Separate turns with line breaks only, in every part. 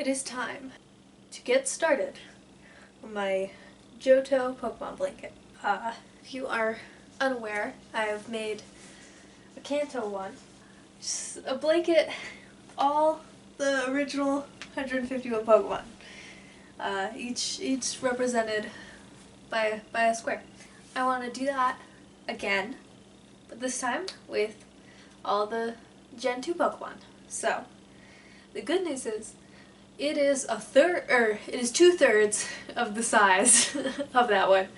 It is time to get started on my Johto Pokemon blanket. If you are unaware, I have made a Kanto one. Just a blanket, all the original 151 Pokemon. Each represented by a square. I want to do that again, but this time with all the Gen 2 Pokemon. So, the good news is, it is 2/3 of the size of that one.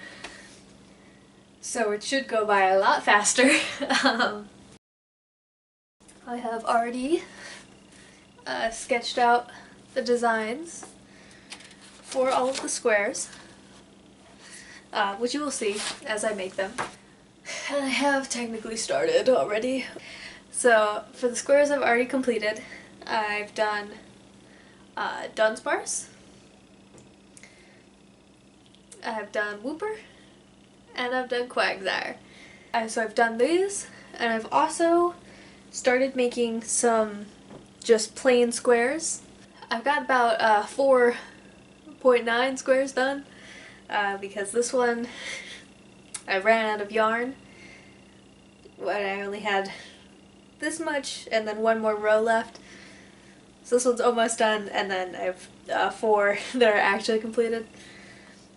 So it should go by a lot faster. I have already sketched out the designs for all of the squares, which you will see as I make them. And I have technically started already. So for the squares I've already completed, I've done Dunsparce, I've done Wooper, and I've done Quagsire. So I've done these, and I've also started making some just plain squares. I've got about 4.9 squares done, because this one I ran out of yarn when I only had this much and then one more row left. So this one's almost done, and then I have 4 that are actually completed.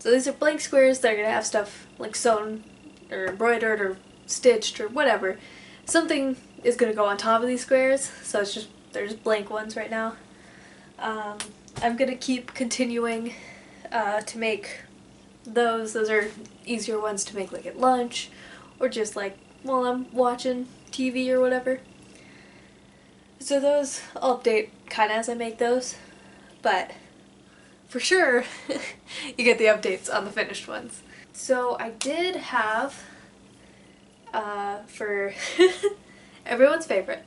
So these are blank squares that are going to have stuff like sewn or embroidered or stitched or whatever. Something is going to go on top of these squares, so they're just blank ones right now. I'm going to keep continuing to make those. Those are easier ones to make like at lunch or just like while I'm watching TV or whatever. So those I'll update kind of as I make those, but for sure you get the updates on the finished ones. So I did have, for everyone's favorite,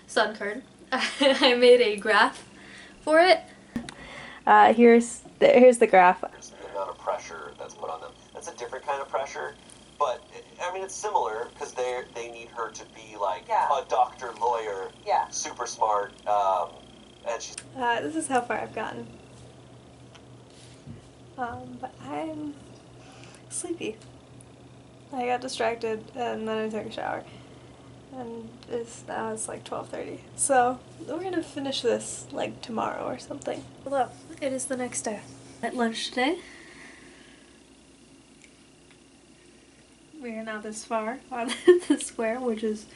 Sunkern, I made a graph for it. Here's the graph.
There's the amount of pressure that's put on them. That's a different kind of pressure, but I mean it's similar because they need her to be like a doctor, lawyer, super smart, and she's.
This is how far I've gotten. But I'm sleepy. I got distracted and then I took a shower. And now it's like 12:30. So we're gonna finish this like tomorrow or something. Hello, it is the next day. At lunch today, we are now this far on the square, which is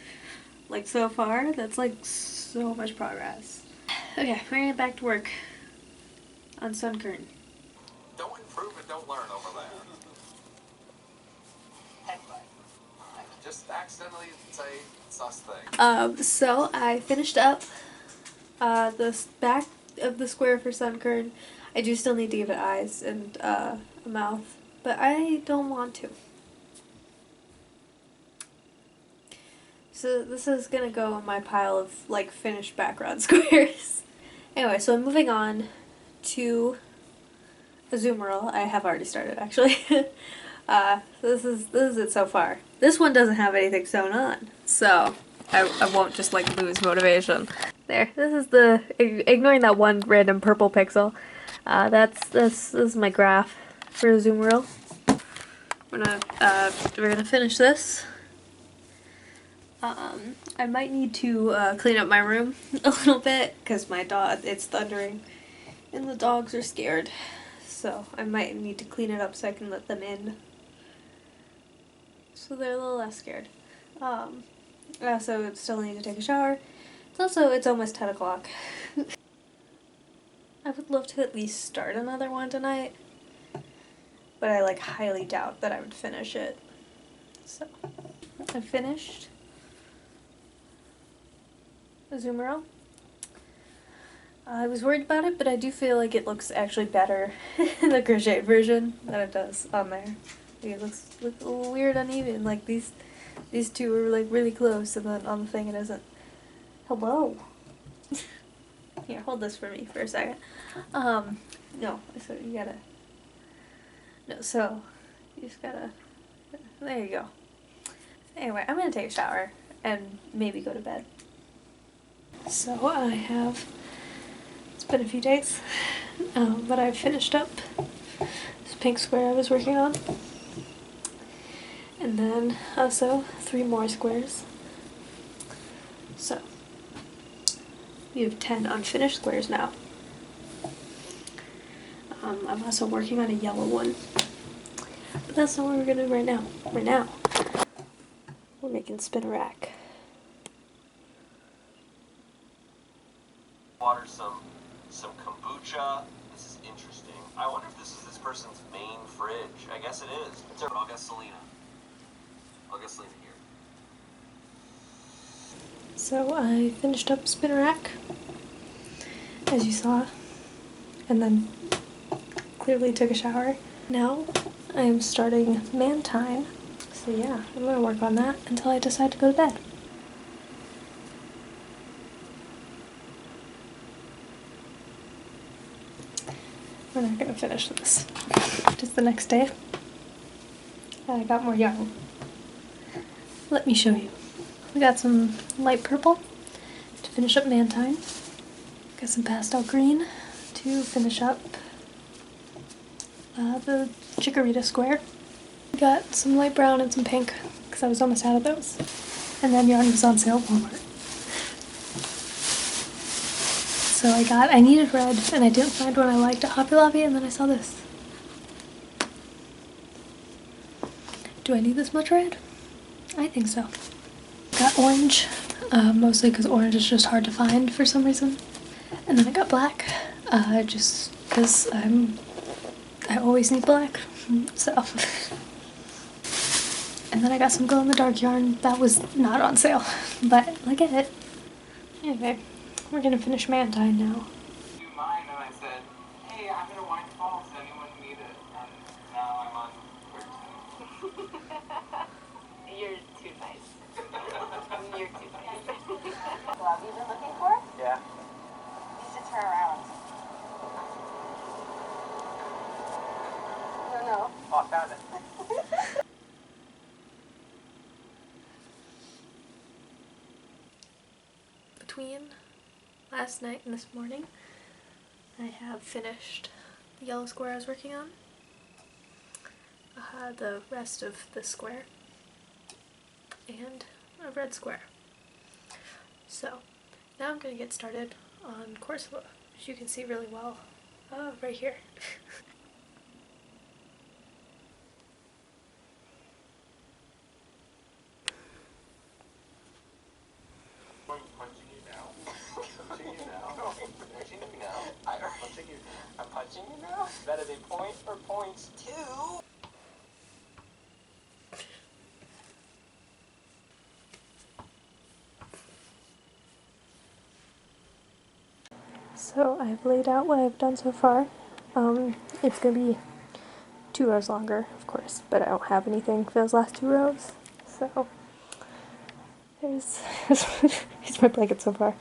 like so far. That's like so much progress. Okay, we're gonna get back to work on Sunkern.
Don't improve and don't learn over there. Just accidentally say sus thing.
So I finished up the back of the square for Sunkern. I do still need to give it eyes and a mouth, but I don't want to. So this is gonna go in my pile of like finished background squares. Anyway, so I'm moving on to Azumarill. I have already started actually. So this is it so far. This one doesn't have anything sewn on, so I won't just like lose motivation. There, this is the, ignoring that one random purple pixel, this is my graph for Azumarill. We're gonna finish this. I might need to clean up my room a little bit because it's thundering and the dogs are scared. So I might need to clean it up so I can let them in. So they're a little less scared. I also still need to take a shower. It's almost 10 o'clock. I would love to at least start another one tonight, but I like highly doubt that I would finish it. So I finished Azumarill. I was worried about it, but I do feel like it looks actually better in the crocheted version than it does on there. It looks a little weird, uneven. Like these two are like really close, and then on the thing it isn't. Hello. Here, hold this for me for a second. No, so you gotta. No, so you just gotta. There you go. Anyway, I'm gonna take a shower and maybe go to bed. So I have It's been a few days, but I've finished up this pink square I was working on. And then also 3 more squares. So we have 10 unfinished squares now. I'm also working on a yellow one, but that's not what we're gonna do right now. Right now, we're making spinnerack.
Water some kombucha. This is interesting. I wonder if this is this person's main fridge. I guess it is. I'll guess Selena. I'll guess Selena here.
So I finished up spinnerack, as you saw, and then clearly took a shower. Now I am starting man time. So yeah, I'm gonna work on that until I decide to go to bed. We're not gonna finish this. Just the next day. I got more yarn. Let me show you. We got some light purple to finish up man time. Got some pastel green to finish up the chikorita square. Got some light brown and some pink because I was almost out of those. And then yarn was on sale at Walmart. So I needed red and I didn't find one I liked at Hobby Lobby, and then I saw this. Do I need this much red? I think so. Got orange, mostly because orange is just hard to find for some reason. And then I got black, just because I always need black, so. And then I got some glow-in-the-dark yarn that was not on sale, but look at it. Anyway, we're gonna finish man-time now.
Do mine, and I said, hey, I'm gonna wind fall, does anyone need it? And now I'm on Crocheting.
You're too nice. You're too nice.
Glove you've been looking for?
Yeah.
You should turn around. No.
Oh, I found it.
Between last night and this morning, I have finished the yellow square I was working on, the rest of the square, and a red square. So now I'm going to get started on Corsola, which you can see really well right here.
I'm punching you now. Punching you now. Punching you now. I'm punching you now. That is a point or points too.
So I've laid out what I've done so far. It's going to be 2 rows longer, of course, but I don't have anything for those last 2 rows. So here's my blanket so far.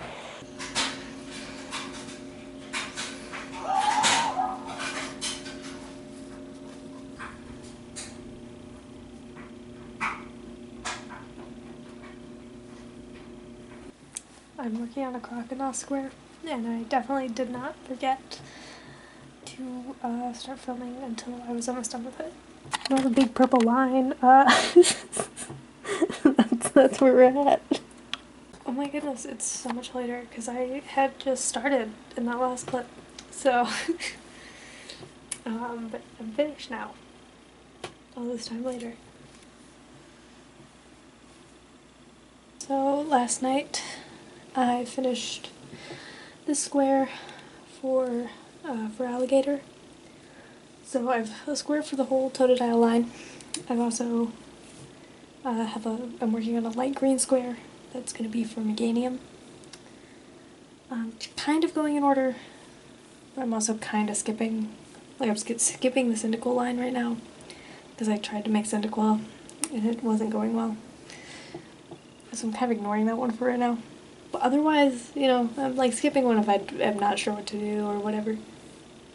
I'm working on a crocodile square, and I definitely did not forget to start filming until I was almost done with it. Ignore the big purple line. That's where we're at. Oh my goodness, it's so much later because I had just started in that last clip. So, but I'm finished now. All this time later. So last night I finished this square for alligator. So I've a square for the whole Totodile line. I've also I'm working on a light green square that's going to be for Meganium. Kind of going in order, but I'm also kind of skipping. Like I'm skipping the Cyndaquil line right now because I tried to make Cyndaquil and it wasn't going well. So I'm kind of ignoring that one for right now. But otherwise, you know, I'm like skipping one if I'm not sure what to do or whatever.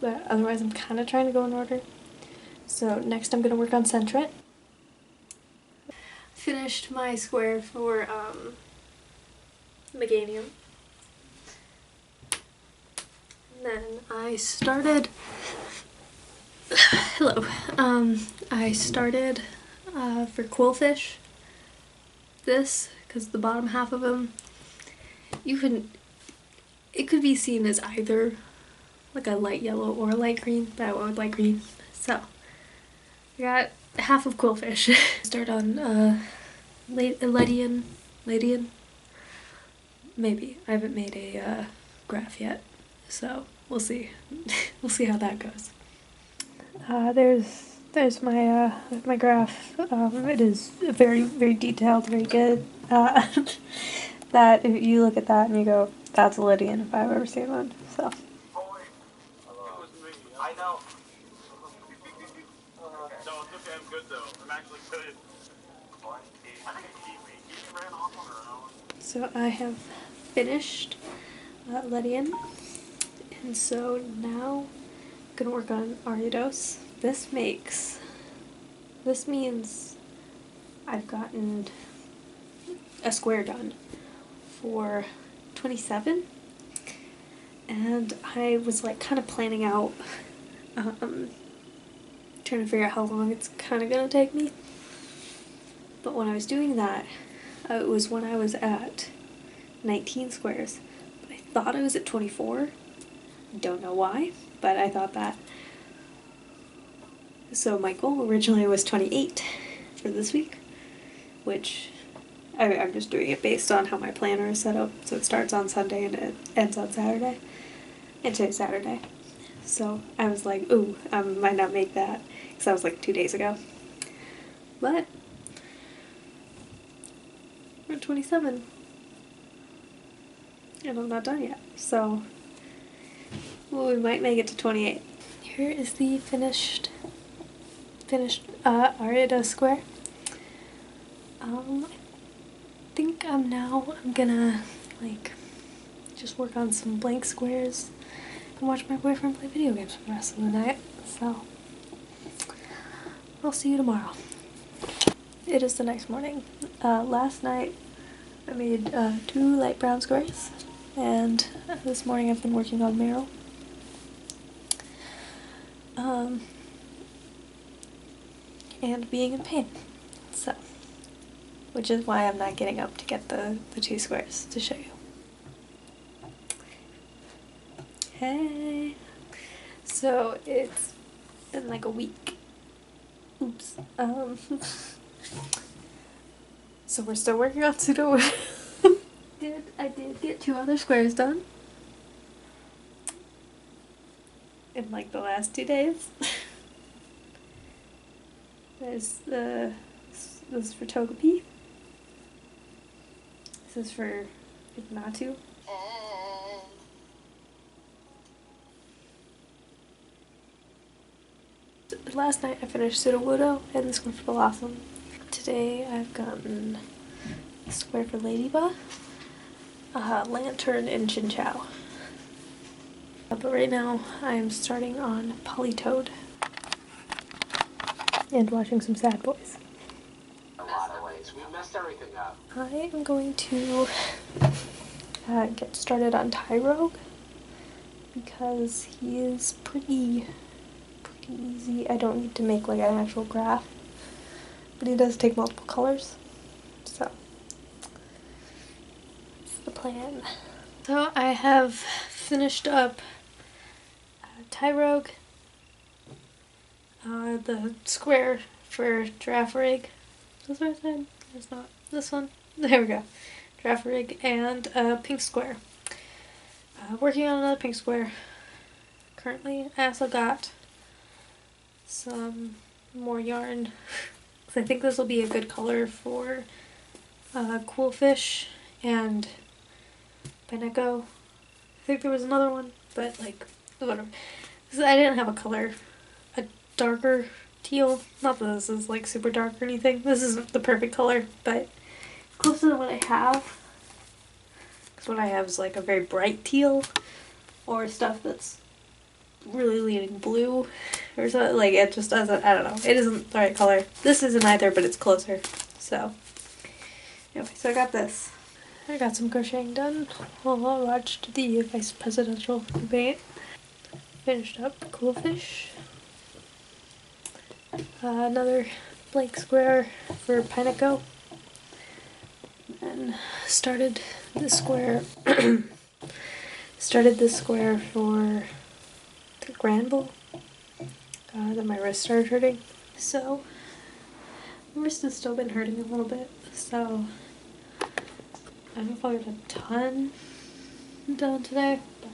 But otherwise I'm kind of trying to go in order. So next I'm going to work on Centret. Finished my square for Meganium. And then I started, hello, I started for quillfish this, because the bottom half of them, it could be seen as either like a light yellow or a light green, but I went with light green. So I got half of quillfish. Start on Ledian, maybe. I haven't made a graph yet, so we'll see. We'll see how that goes. There's my my graph. It is very, very detailed, very good. That if you look at that and you go, that's a Lydian if I've ever seen one. So.
I know. No, it's okay. I'm good though. I'm actually good. I think Kiwi ran off on her own.
So I have finished Lydian, and so now I'm gonna work on Ariados. This means I've gotten a square done for 27, and I was like kind of planning out, trying to figure out how long it's kind of gonna take me. But when I was doing that, it was when I was at 19 squares. But I thought I was at 24. I don't know why, but I thought that. So my goal originally was 28 for this week, which I'm just doing it based on how my planner is set up. So it starts on Sunday and it ends on Saturday. And today's Saturday. So I was like, ooh, I might not make that, because that was like 2 days ago. But we're at 27. And I'm not done yet. So well, we might make it to 28. Here is the finished Ariados square. I think I'm gonna like just work on some blank squares and watch my boyfriend play video games for the rest of the night. So I'll see you tomorrow. It is the next morning. Last night I made 2 light brown squares, and this morning I've been working on Meryl. And being in pain. So, which is why I'm not getting up to get the 2 squares to show you. Hey! So it's been like a week. Oops. So we're still working on pseudo. I did get 2 other squares done in like the last 2 days. This is for Togepi. This is for Natu. Last night I finished Sudowoodo and this one for Blossom. Today I've gotten a square for Ladybug, Lantern, and Chinchou. But right now I'm starting on Politoed and watching some Sad Boys.
A lot of ways. We messed everything up.
I am going to get started on Tyrogue because he is pretty easy. I don't need to make like an actual graph, but he does take multiple colors, so that's the plan. So I have finished up Tyrogue, the square for Giraffe Rig. Is this what I said? It's not. This one? There we go. Giraffe Rig and a pink square. Working on another pink square currently. I also got some more yarn, because I think this will be a good color for Quillfish and Beneko. I think there was another one, but like, whatever. I didn't have a color, a darker teal. Not that this is like super dark or anything. This isn't the perfect color, but closer to what I have. Because what I have is like a very bright teal, or stuff that's really leaning blue, or something. Like, it just doesn't, I don't know. It isn't the right color. This isn't either, but it's closer. So, anyway, so I got this. I got some crocheting done while I watched the vice presidential debate. finished up Cool Fish. Another blank square for Pineco. And started this square for the Granville. Then my wrist started hurting. So my wrist has still been hurting a little bit, so I don't know if I'll get a ton done today, but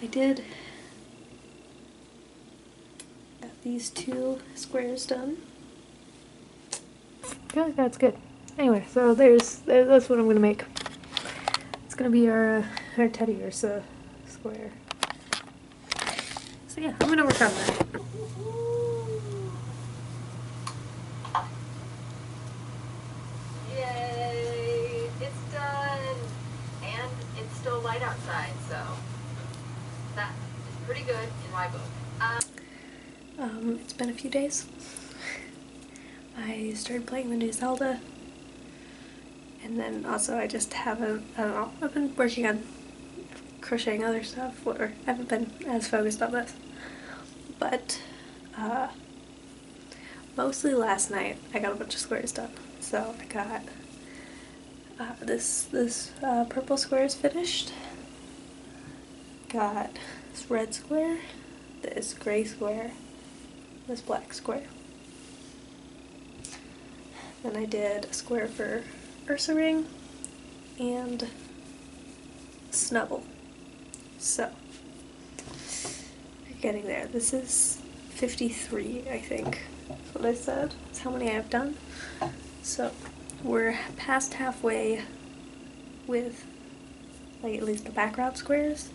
I did got these 2 squares done. I feel like that's good. Anyway, so that's what I'm gonna make. It's gonna be our Teddy Ursa square. So yeah, I'm gonna work on that.
Yay! It's done! And it's still light outside, so that is pretty good in my book.
It's been a few days. I started playing the new Zelda, and then also I just haven't, I don't know, I've been working on crocheting other stuff, or I haven't been as focused on this. But, mostly last night I got a bunch of squares done. So I got this purple square is finished. Got this red square, this gray square, this black square. Then I did a square for Ursa Ring and Snubble. So we're getting there. This is 53, I think. That's what I said. That's how many I have done. So we're past halfway with like at least the background squares.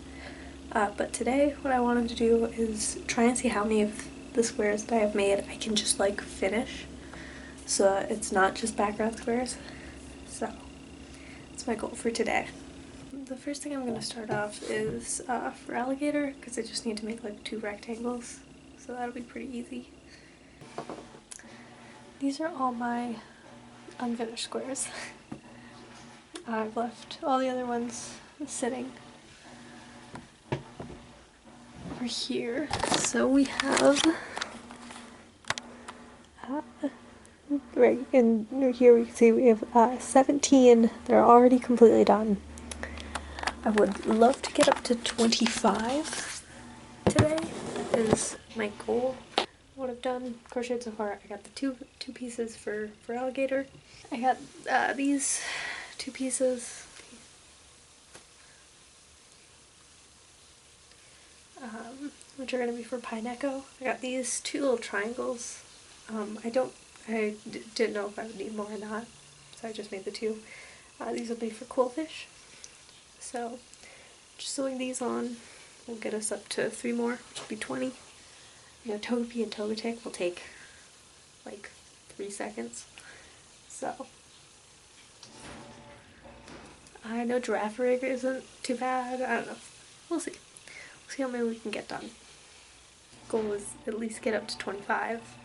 But today what I wanted to do is try and see how many of the squares that I have made I can just like finish. So it's not just background squares. So that's my goal for today. The first thing I'm going to start off is for alligator, because I just need to make like 2 rectangles. So that'll be pretty easy. These are all my unfinished squares. I've left all the other ones sitting over here. So we have right in here we can see we have 17 that are already completely done. I would love to get up to 25 today is my goal. What I've done crocheted so far, I got the two pieces for alligator. I got these 2 pieces, which are going to be for Pineco. I got these 2 little triangles. I didn't know if I would need more or not, so I just made the 2. These will be for Cool Fish. So just sewing these on will get us up to 3 more, which will be 20. You know, Togepi and Togetic will take like 3 seconds. So I know Giraffe Rig isn't too bad. I don't know. We'll see. We'll see how many we can get done. Goal is at least get up to 25.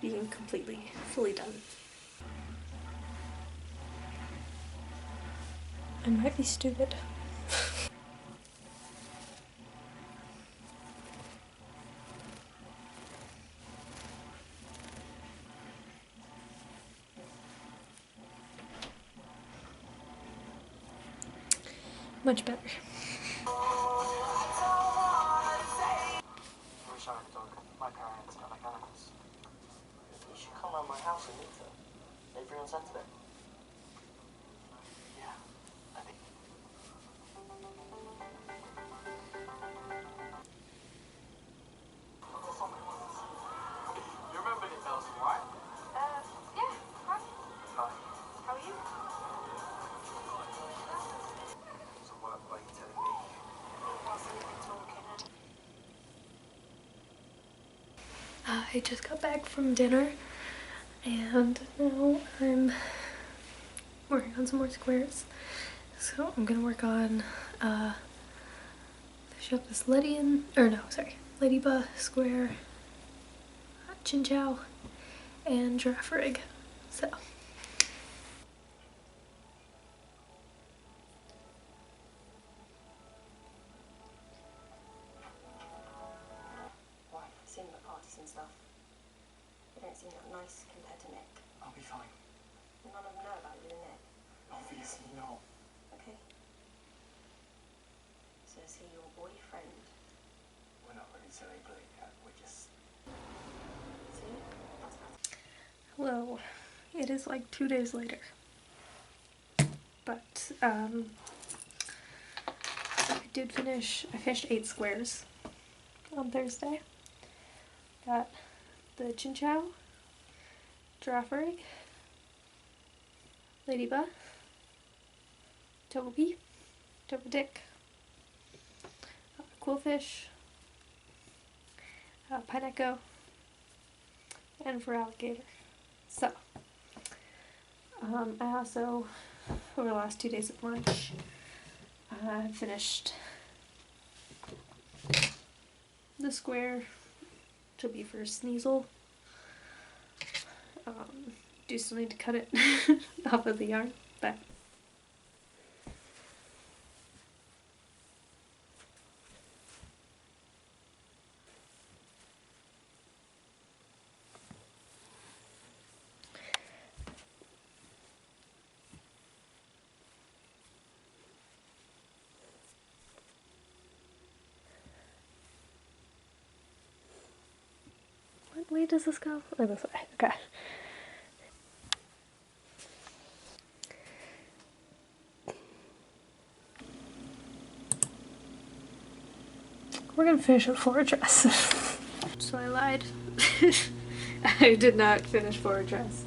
Being completely, fully done. I might be stupid. Much better.
I wish I had a dog. My parents don't like animals. You should come around my house and meet her. Maybe on Saturday. Yeah, I think. You remember the bells, right?
Yeah. Hi.
Hi.
How are you?
So what are you telling me?
I just got back from dinner and now I'm working on some more squares. So I'm gonna work on finish up this Ladybug square, Chinchou, and Giraffe Rig. So
face and stuff. You don't seem that nice compared to Nick.
I'll be fine.
None of them know about you, Nick.
Obviously not.
Okay. So is he your boyfriend?
We're not ready to label it yet. We're just...
See? That's better.
Hello. It is like 2 days later. But, I finished 8 squares on Thursday. Got the Chinchou, Giraffe Rig, Ladybug, Togepi, Togedick, Quillfish, Pineco, and for alligator. So, I also, over the last 2 days of lunch, finished the square, which will be for Sneasel. Do still need to cut it off of the yarn, but what way does this go? Oh, this way. Okay. We're gonna finish with Forward Dress. So I lied. I did not finish Forward Dress.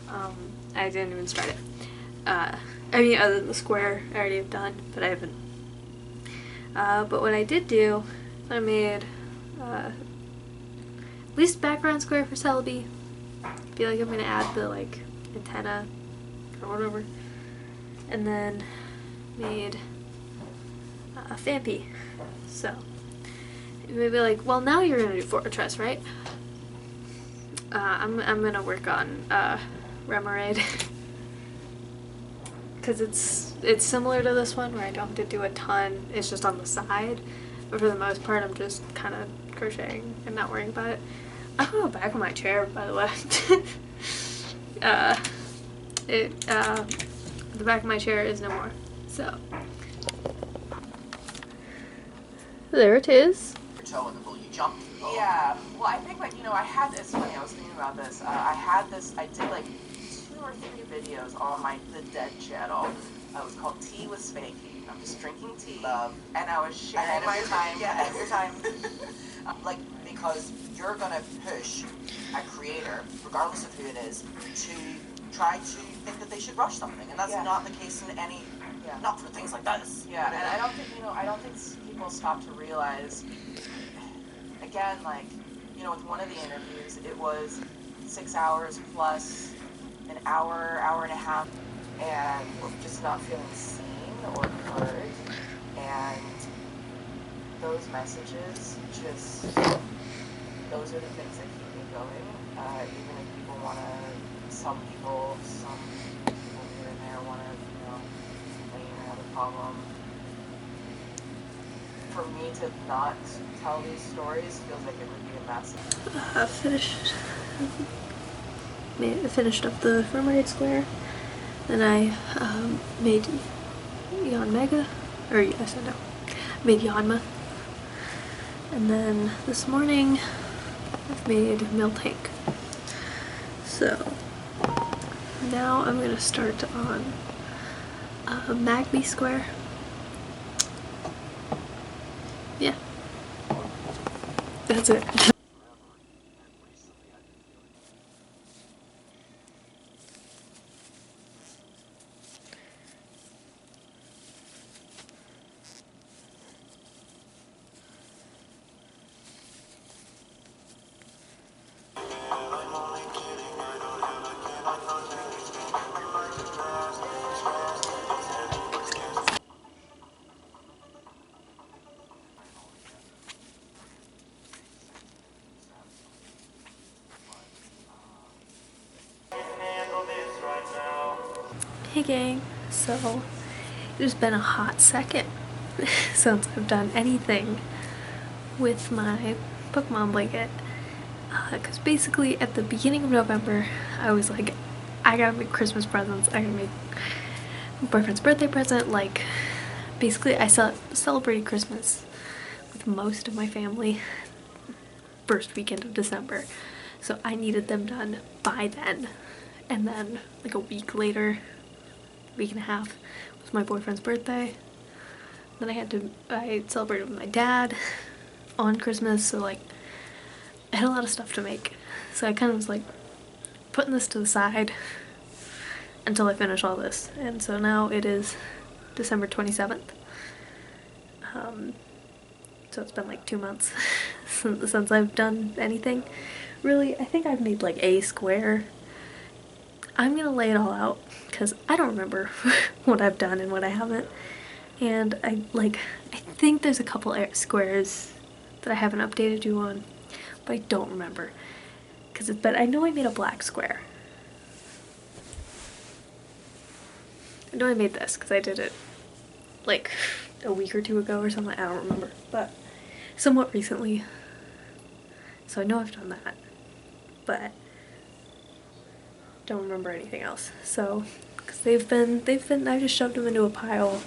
I didn't even start it. I mean, other than the square I already have done, but I haven't. But what I did do, I made at least background square for Celebi. I feel like I'm gonna add the like antenna or whatever, and then made a Phanpy. So you may be like, well, now you're gonna do Forward Dress, right? I'm gonna work on Remoraid because it's similar to this one where I don't have to do a ton. It's just on the side, but for the most part, I'm just kind of crocheting and not worrying about it. I don't know the back of my chair, by the way. The back of my chair is no more. So there it is.
Your toe in the pool, you jumped. Yeah, well, I think, like, you know, I had this, funny, I was thinking about this, I did, like, 2 or 3 videos on the Dead channel. It was called Tea with Spanky. I'm just drinking tea. And I was sharing my time. Yeah, every time. Like, because you're gonna push a creator, regardless of who it is, to try to think that they should rush something. And that's not the case in any, not for things like this. Yeah, and I don't think people stop to realize, again, like, you know, with one of the interviews, it was 6 hours plus an hour, hour and a half, and just not feeling seen or heard. And those messages, those are the things that keep me going. Even if people want to, some people here and there want to, you know, have a problem. For me to not tell these stories feels like it would be a massive.
Finished up the Remoraid square. Then I made Yanmega, or yes, I know, made Yanma. And then this morning I've made Miltank. So now I'm gonna start on Magby square. Yeah, that's it. Hey gang, so it's been a hot second since I've done anything with my Pokemon blanket. Because basically at the beginning of November, I was like, I gotta make Christmas presents, I gotta make my boyfriend's birthday present. Like, basically I celebrated Christmas with most of my family first weekend of December, so I needed them done by then. And then like a week later, week and a half, was my boyfriend's birthday. Then I celebrated with my dad on Christmas, so like I had a lot of stuff to make. So I kind of was like putting this to the side until I finish all this. And so now it is December 27th. So it's been like 2 months since I've done anything. Really, I think I've made like a square. I'm gonna lay it all out because I don't remember what I've done and what I haven't. And I think there's a couple squares that I haven't updated you on, but I don't remember. But I know I made a black square. I know I made this because I did it like a week or two ago or something. I don't remember, but somewhat recently. So I know I've done that, but don't remember anything else. So, because they've been, I just shoved them into a pile.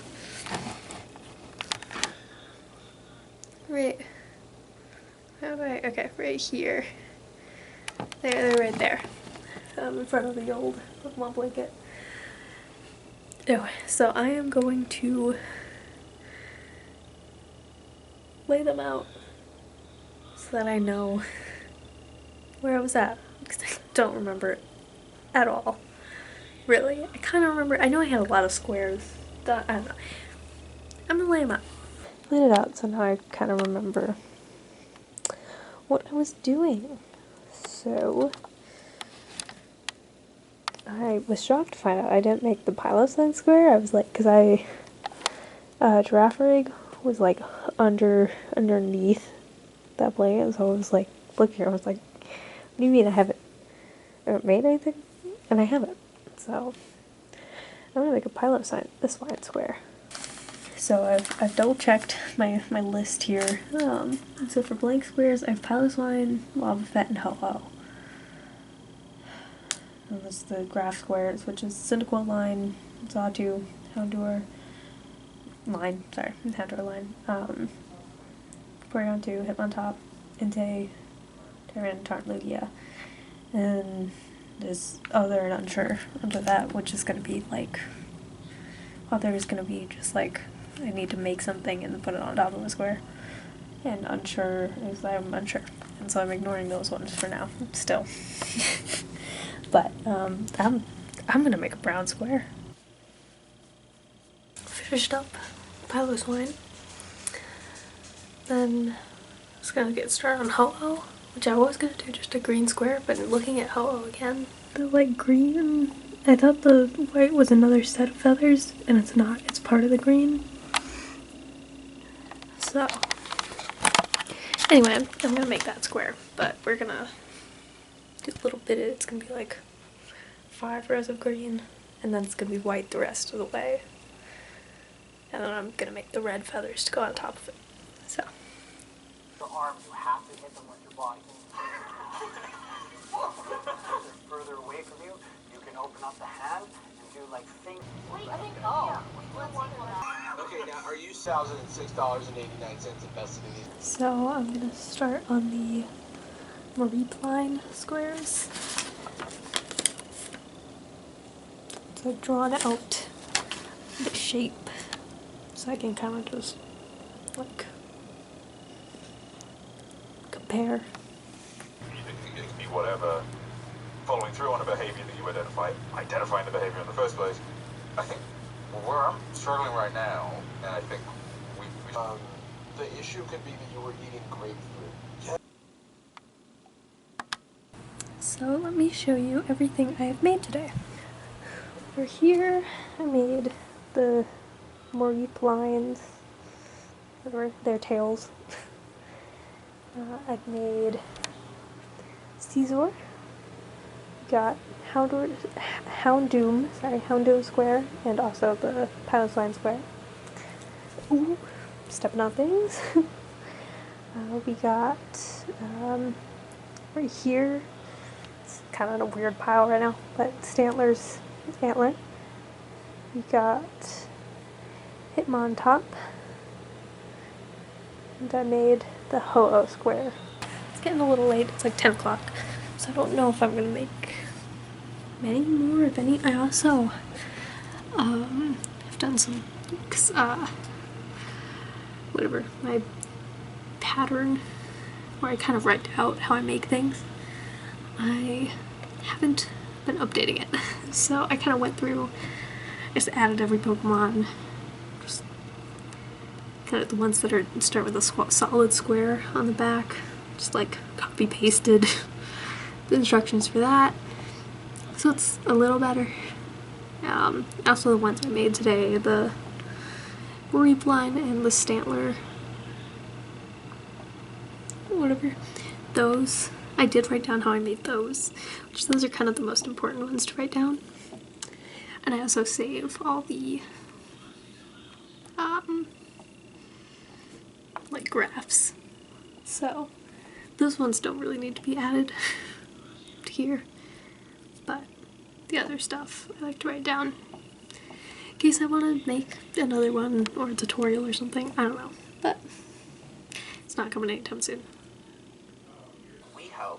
Right. Okay, right here. They're right there. In front of the old Pokemon blanket. Anyway, so I am going to lay them out so that I know where I was at, because I don't remember it at all. Really, I kind of remember, I know I had a lot of squares. I don't know. I'm gonna lay them out. Laid it out, so now I kind of remember what I was doing. So I was shocked to find out I didn't make the pilot line square. I was like, because giraffe rig was like underneath that blanket, so I was like looking, I was like, what do you mean I haven't made anything? And I haven't. So I'm gonna make a pilot sign, this line square. So I've double checked my list here. So for blank squares, I have pilot line, lava fet, and ho-oh. And that's the graph squares, which is Cyndaquil line, Xatu, Houndour line, Porygon 2, Hitmontop, Entei, Terran, Tarnlugia. And there's other and unsure under that, which is going to be like, other is going to be just like, I need to make something and put it on top of a square. And unsure is I'm unsure. And so I'm ignoring those ones for now, still. But I'm gonna make a brown square. Finished up Pilo's line. Then I was gonna get started on Ho-Oh, which I was gonna do just a green square, but looking at Ho-Oh again, the like green, I thought the white was another set of feathers, and it's not, it's part of the green. So anyway, I'm gonna make that square, but we're gonna do a little bit, it's gonna be like 5 rows of green, and then it's gonna be white the rest of the way. And then I'm gonna make the red feathers to go on top of it. So.
Your arms, you have to hit them with your body. Further away from you, you can open up the hand and do like things.
Wait, I think, oh, we were one of that.
Okay, now are you $1,006.89 invested in these?
So I'm gonna start on the Marie line squares. So I've drawn out the shape so I can kind of just like compare.
It can be whatever, following through on a behavior that you identifying the behavior in the first place. I think where I'm struggling right now, and I think
the issue could be that you were eating grapefruit. Yeah.
So let me show you everything I have made today. For here, I made the Mareep lines, or their tails. I've made Caesar, got Houndoom square, and also the Pilot's line square. Ooh, stepping on things. We got right here. It's kind of in a weird pile right now, but Stantler's antler. We got Hitmontop. And I made the Ho-Oh square. It's getting a little late, it's like 10 o'clock, so I don't know if I'm gonna make many more, if any. I also have done some, cause whatever, my pattern where I kind of write out how I make things, I haven't been updating it. So I kind of went through, just added every Pokemon, just kind of the ones that are start with a solid square on the back, just like copy pasted the instructions for that, so it's a little better. Also the ones I made today, the Reap line and the Stantler, whatever, those I did write down how I made those, which those are kind of the most important ones to write down. And I also save all the like graphs, so those ones don't really need to be added to here, but the other stuff I like to write down in case I want to make another one or a tutorial or something. I don't know, but it's not coming anytime soon.
WeHo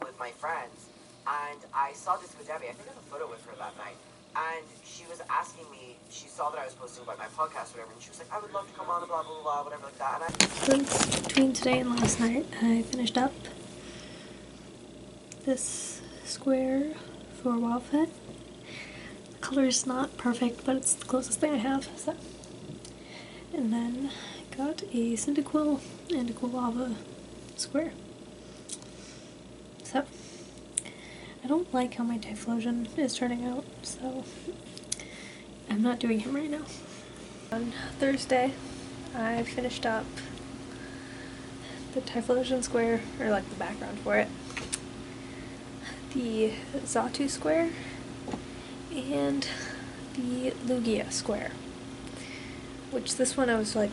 with my friends, and I saw this with Debbie. I think I have a photo with her that night, and she was asking me, she saw that I was posting about my podcast or whatever, and she was like, I would love to come on, blah, blah, blah, whatever like that. And
So between today and last night, I finished up this square for Wildfit. The color's not perfect, but it's the closest thing I have, so. And then I got a Cyndaquil and a Quilava square. So, I don't like how my Typhlosion is turning out, so I'm not doing him right now. On Thursday, I finished up the Typhlosion square, or like the background for it, the Xatu square, and the Lugia square. Which this one I was like,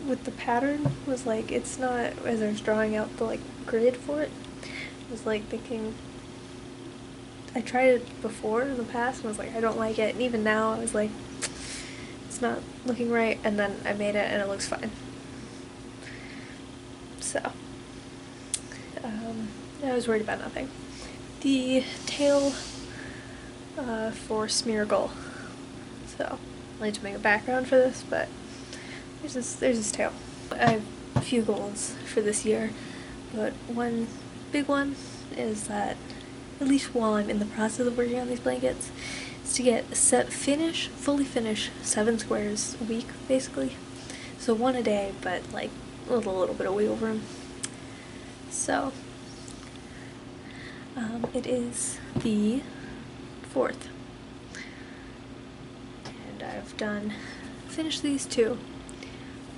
with the pattern, was like, it's not, as I was drawing out the like grid for it, I was like thinking, I tried it before in the past and was like, I don't like it, and even now I was like, it's not looking right, and then I made it and it looks fine. So, I was worried about nothing. The tail for Smeargle. So, I need to make a background for this, but there's his tail. I have a few goals for this year, but one big one is that, at least while I'm in the process of working on these blankets, is to get fully finish 7 squares a week, basically. So 1 a day, but like with a little bit of wiggle room. So, it is the 4th. And I've finished these 2,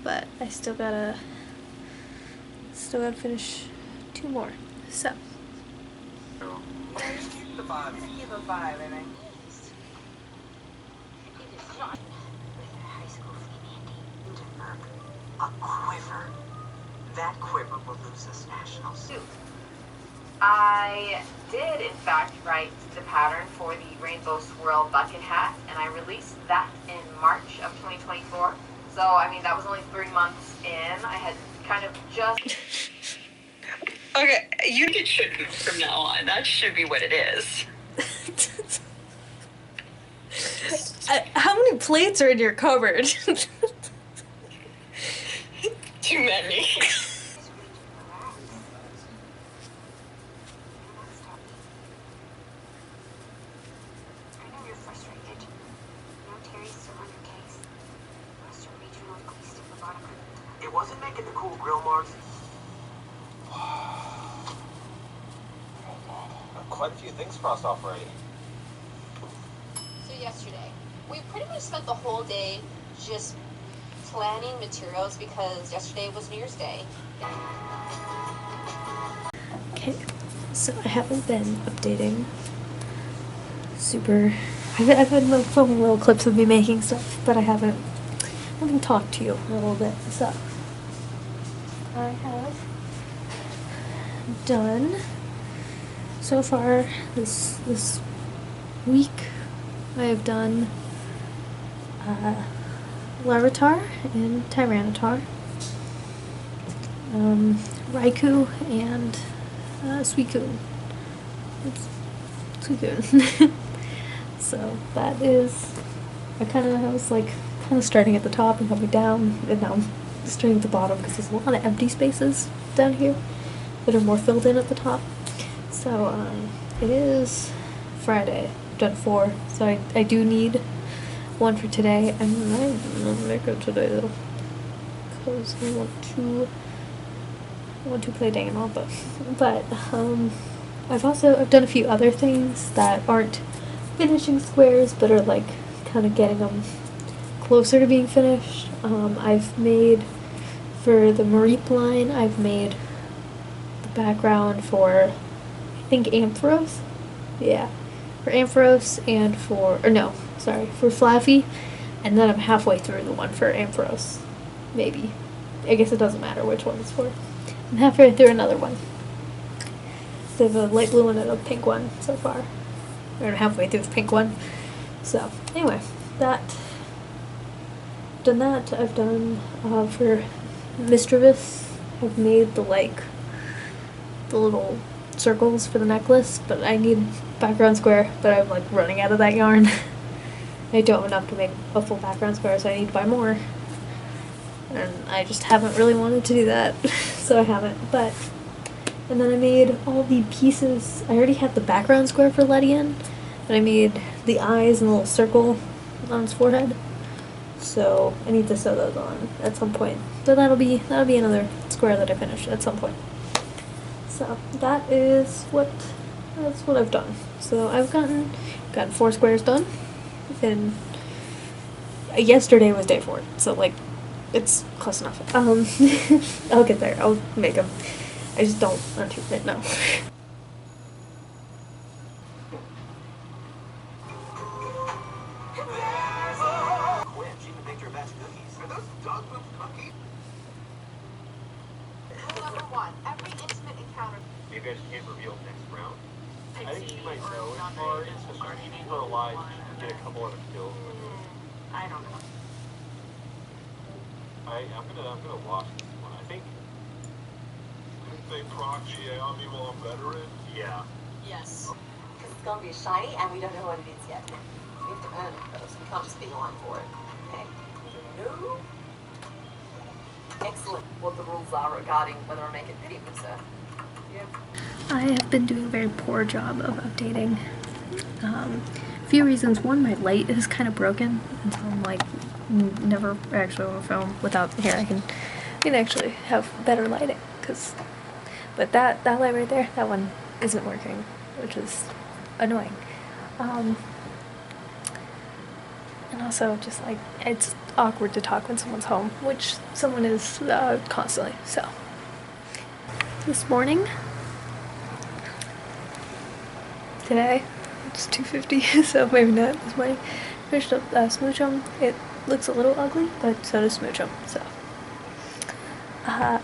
but I still gotta finish 2 more, so.
Yeah, just keep the vibe. Just keep the vibe, baby.
high school Hindenburg, a quiver. That quiver will lose us nationals.
I did, in fact, write the pattern for the Rainbow Swirl bucket hat, and I released that in March of 2024. So, I mean, that was only 3 months in. I had kind of just...
Okay, you get should from now on. That should be what it is.
How many plates are in your cupboard?
Too many.
It wasn't making the cool grill marks.
Quite a few things crossed off already.
So yesterday, we pretty much spent the whole day just planning materials because yesterday was New Year's Day.
Okay, so I haven't been updating super. I've been filming little clips of me making stuff, but I haven't talked to you in a little bit. So I have done so far this week I have done Larvitar and Tyranitar, Raikou and Suicune. It's Suicune. So that is, I was like kind of starting at the top and coming down, and now I'm starting at the bottom because there's a lot of empty spaces down here that are more filled in at the top. So it is Friday. I've done 4, so I do need one for today. I might not make it today though, because I want to play Danganronpa. But I've done a few other things that aren't finishing squares, but are like kind of getting them closer to being finished. I've made, for the Mareep line, I've made the background for, I think, Ampharos? Yeah. For Ampharos and for Flaffy, and then I'm halfway through the one for Ampharos. Maybe. I guess it doesn't matter which one it's for. I'm halfway through another one. So I have a light blue one and a pink one so far. Or I'm halfway through the pink one. So, anyway, done that. I've done, for Mischievous, I've made the little circles for the necklace, but I need background square, but I'm like running out of that yarn. I don't have enough to make a full background square, so I need to buy more. And I just haven't really wanted to do that, so I haven't. And then I made all the pieces. I already had the background square for Ledian, and I made the eyes and a little circle on his forehead. So I need to sew those on at some point. So that'll be another square that I finish at some point. So that's what I've done. So I've gotten 4 squares done, and yesterday was day 4. So like, it's close enough. I'll get there. I'll make them. I just don't want to right now.
Quinn, she even baked her best cookies. Are those dog poop cookies?
Rule number 1, every intimate encounter.
You guys can't reveal next round.
I think you might know as far as keeping her alive, you can get a couple other kills.
I don't know.
I'm gonna watch this one. I think they proxy on me while I'm veteran.
Yeah.
Yes.
Because it's going to be shiny and we don't know what it is yet. We have to earn it though, so we can't just be on for it. Okay? No. Excellent. What the rules are regarding whether I make a video with her.
I have been doing a very poor job of updating. A few reasons. One, my light is kind of broken, and so I'm like never actually want to film without. Here, I can actually have better lighting, but that light right there, that one isn't working, which is annoying. And also just like, it's awkward to talk when someone's home, which someone is constantly. So this morning, today, it's 2:50, so maybe not this morning, finished up Smoochum. It looks a little ugly, but so does Smoochum. So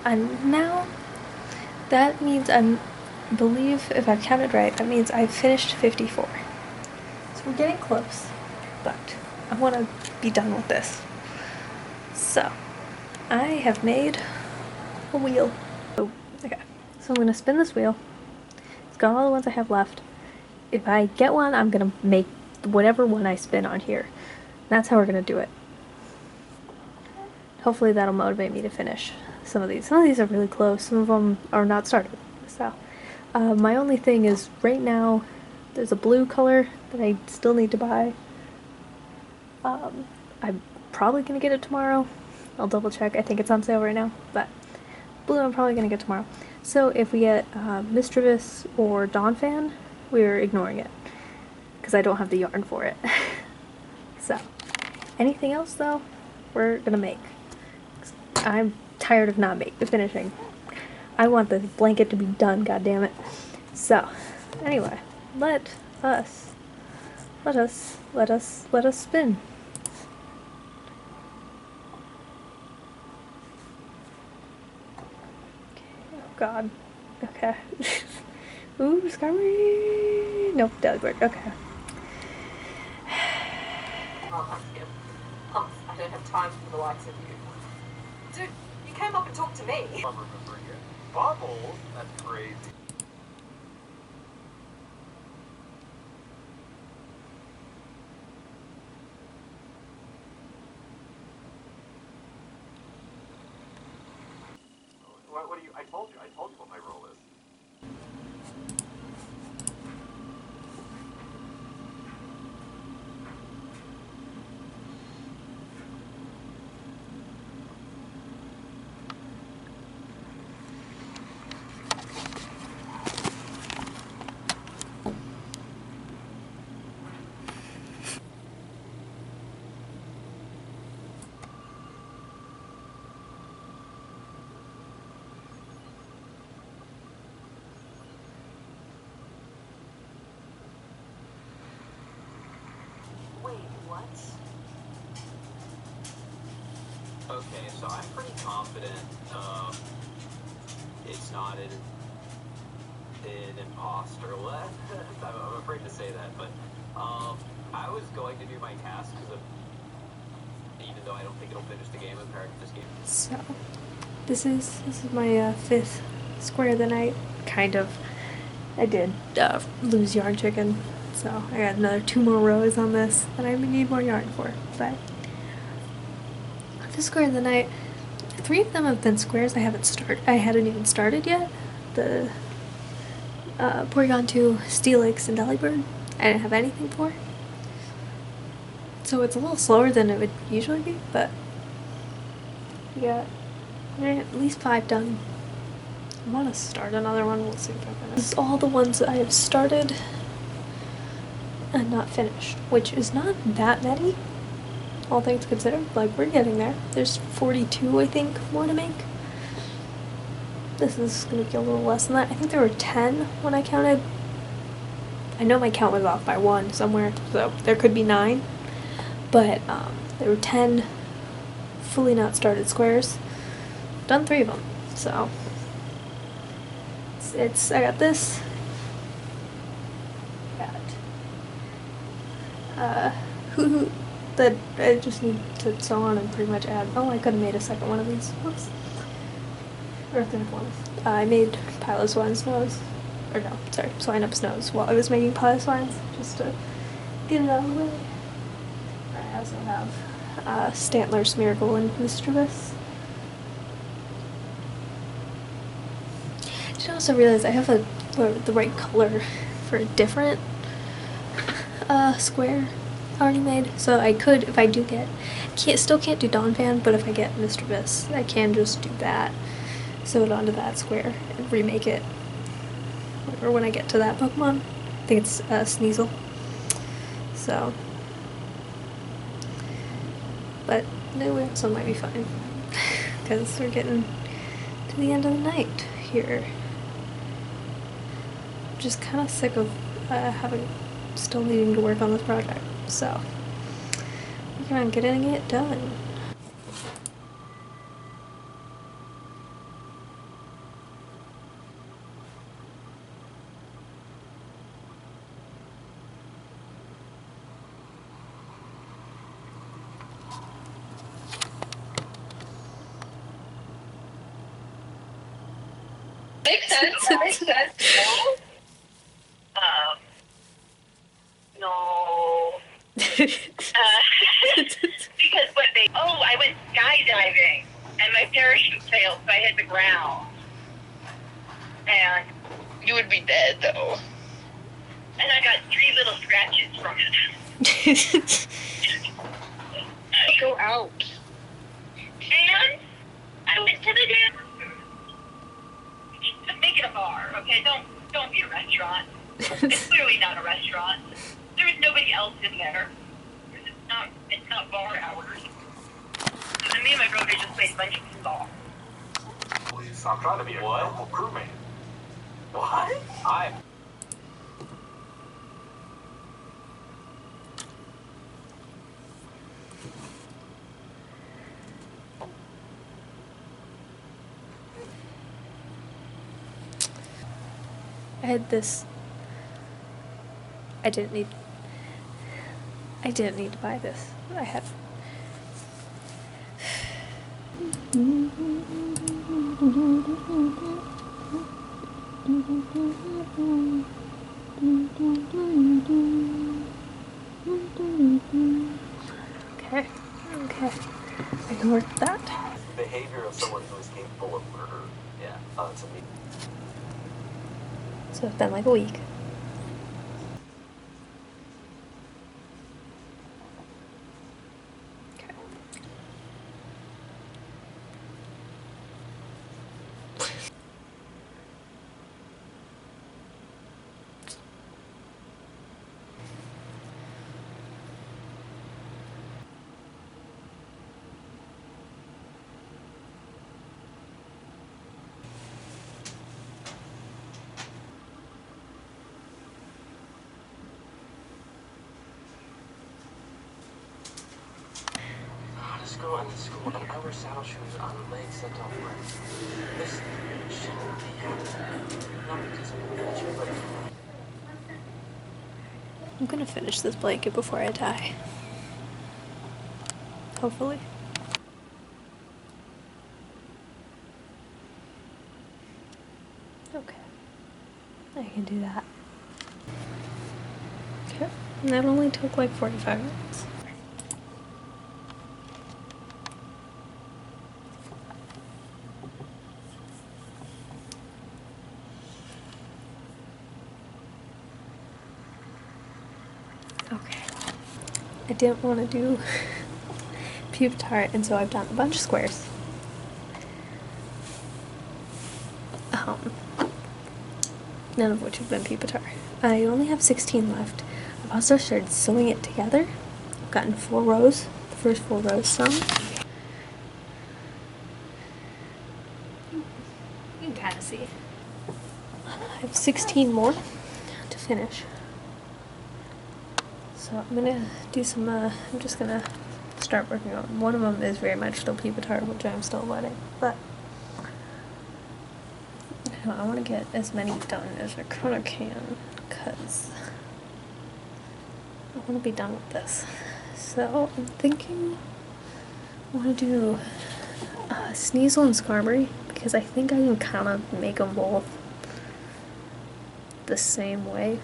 and now that means believe, if I've counted right, that means I've finished 54. So we're getting close, but I want to be done with this. So I have made a wheel. Oh, okay. So I'm gonna spin this wheel. It's got all the ones I have left. If I get one, I'm gonna make whatever one I spin on here. That's how we're gonna do it. Hopefully that'll motivate me to finish some of these. Some of these are really close. Some of them are not started. So my only thing is right now there's a blue color that I still need to buy. I'm probably gonna get it tomorrow. I'll double check. I think it's on sale right now, but blue I'm probably gonna get tomorrow. So if we get Mischievous or Donphan, we're ignoring it because I don't have the yarn for it. So anything else though, we're gonna make. I'm tired of not finishing. I want this blanket to be done, goddammit. So anyway, let us spin. Oh god. Okay. Ooh, Skyward. Nope, that would work. Okay.
Oh, thank you. I don't have time for the likes of you. Dude, you came up and talked to me.
I'm remembering it. Bubbles? That's crazy. What do you, I told you what my role is.
Wait, what?
Okay, so I'm pretty confident it's not an imposter. What? I'm afraid to say that, but I was going to do my task because even though I don't think it'll finish the game, I'm tired of this game.
So, this is my 5th square of the night. Kind of. I did lose yarn chicken, so I got another 2 more rows on this that I need more yarn for. But 5th square of the night. 3 of them have been squares I hadn't even started yet. The Porygon 2, Steelix, and Delibird, I didn't have anything for. So it's a little slower than it would usually be, but we got at least 5 done. I want to start another one, we'll see if I can. This is all the ones that I have started and not finished, which is not that many, all things considered. Like, we're getting there. There's 42, I think, more to make. This is going to be a little less than that. I think there were 10 when I counted. I know my count was off by 1 somewhere, so there could be 9. But there were 10 fully not started squares. Done 3 of them, so it's I got this. Got that I just need to sew on and pretty much add. Oh, I could have made a second one of these. Whoops. Or third one. I made Piloswine's nose. Or no, sorry, Swine-Up's nose while I was making Piloswine's, just to get it out of the way. I also have Stantler's Miracle and Mischievous. I should also realize I have the right color for a different square already made, so I could, if I do still can't do Donphan, but if I get Mischievous, I can just do that, sew it onto that square, and remake it. Or when I get to that Pokemon. I think it's Sneasel. So, but no, we also might be fine because we're getting to the end of the night here. I'm just kind of sick of still needing to work on this project. So, working on getting it done.
Makes sense. Makes sense. No. Because I went skydiving and my parachute failed, so I hit the ground. And you would be dead though. And I got 3 little scratches from it. Go out. And I went to the dance. Make it a bar, okay? Don't be a restaurant. It's clearly not a restaurant. There is nobody else in there. It's not bar hours. And me and my brother just played a bunch of pinball.
Please, I'm trying to be a local crewmate.
What?
I had this. I didn't need to buy this. I had. Okay. Ignored that.
Behavior of someone who is capable of murder. Yeah. To me.
So it's been like a week.
School and school and our saddle shoes on legs that don't work. This shouldn't be happening. Not because of nature, but
I'm gonna finish this blanket before I die. Hopefully. Okay. I can do that. Okay. And that only took like 45 minutes. Okay. I didn't want to do puke tart, and so I've done a bunch of squares. None of which have been puke tart. I only have 16 left. I've also started sewing it together. I've gotten 4 rows. The first 4 rows sewn. You can kind of see. I have 16 more to finish. So I'm gonna do some, I'm just gonna start working on. One of them is very much still puke tart, which I'm still letting, but I want to get as many done as I kind of can, because I want to be done with this. So I'm thinking I want to do Sneasel and Skarmory, because I think I can kind of make them both the same way.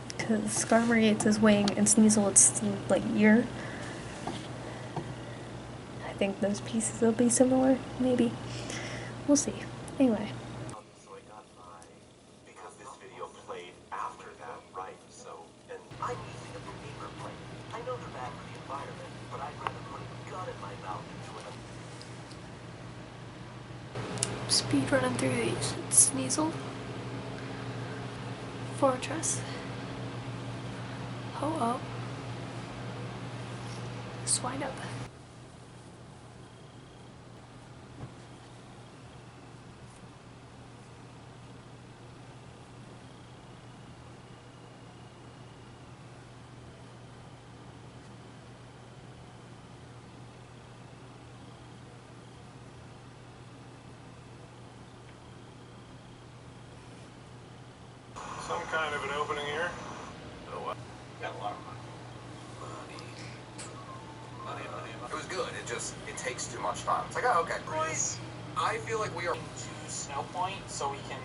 Because Skarmory, it's his wing, and Sneasel, it's like ear. I think those pieces will be similar, maybe. We'll see. Anyway.
So I got by because this video played after that, right? So, and I'm using a paper plate. I know they're bad for the environment, but I'd rather put a gun in my mouth than do it.
Speed running through these. Sneasel. Fortress. Ho-Oh. Swinub.
Some kind of an opening here. Oh, got a lot of money. It was good. It takes too much time. It's like, oh, okay.
Boys,
I feel like we are.
to Snow Point so we can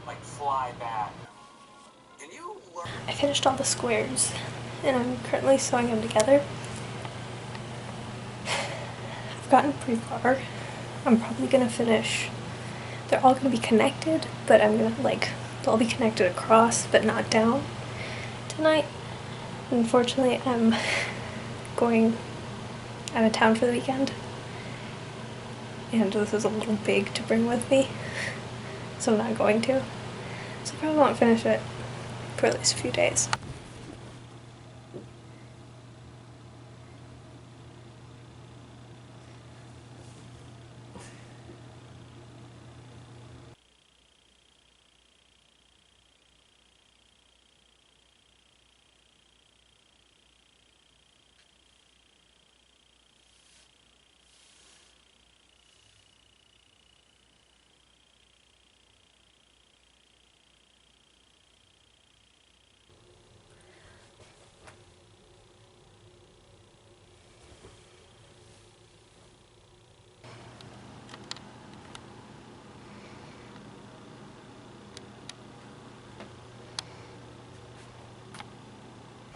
like fly back.
Can you learn?
I finished all the squares, and I'm currently sewing them together. I've gotten pretty far. I'm probably gonna finish. They're all gonna be connected, but I'm gonna they'll be connected across, but not down tonight. Unfortunately, I'm going out of town for the weekend, and this is a little big to bring with me, so I'm not going to. So I probably won't finish it for at least a few days.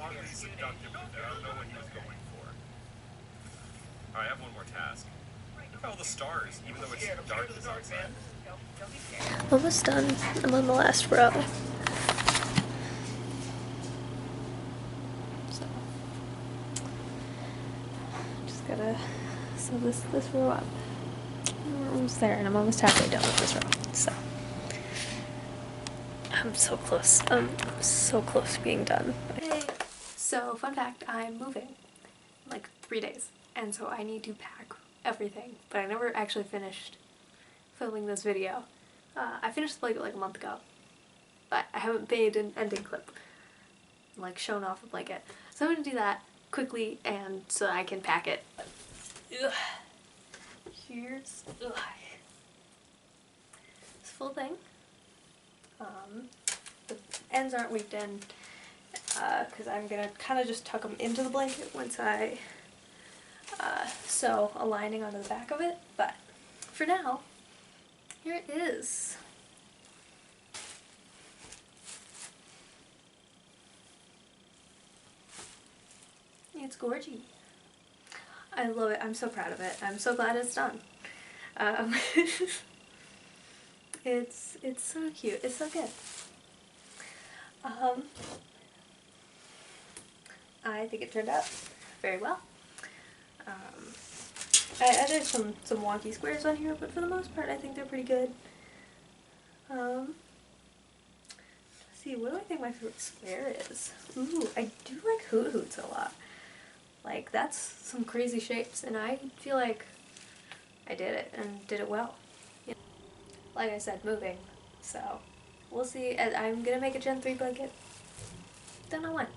oddly seductive with it. I don't know what he was going for. Alright, I have one more task. Look at all the stars, even though it's dark as outside.
Almost done. I'm on the last row. So, just gotta sew this row up. We're almost there, and I'm almost halfway done with this row. So, I'm so close. I'm so close to being done. Hey, so fun fact, I'm moving in like 3 days, and so I need to pack everything, but I never actually finished filming this video. I finished like a month ago, but I haven't made an ending clip, like shown off the blanket. So I'm gonna do that quickly, and so I can pack it. Ugh. Here's this full thing. The ends aren't weaved in because I'm gonna kind of just tuck them into the blanket once I sew a lining onto the back of it. But for now, here it is. It's gorgy. I love it. I'm so proud of it. I'm so glad it's done. It's so cute. It's so good. I think it turned out very well. I added some wonky squares on here, but for the most part I think they're pretty good. Let's see, what do I think my favorite square is? Ooh, I do like Hoot Hoots a lot. Like, that's some crazy shapes, and I feel like I did it, and did it well. Yeah. Like I said, moving, so we'll see. I'm gonna make a Gen 3 blanket. Don't know when.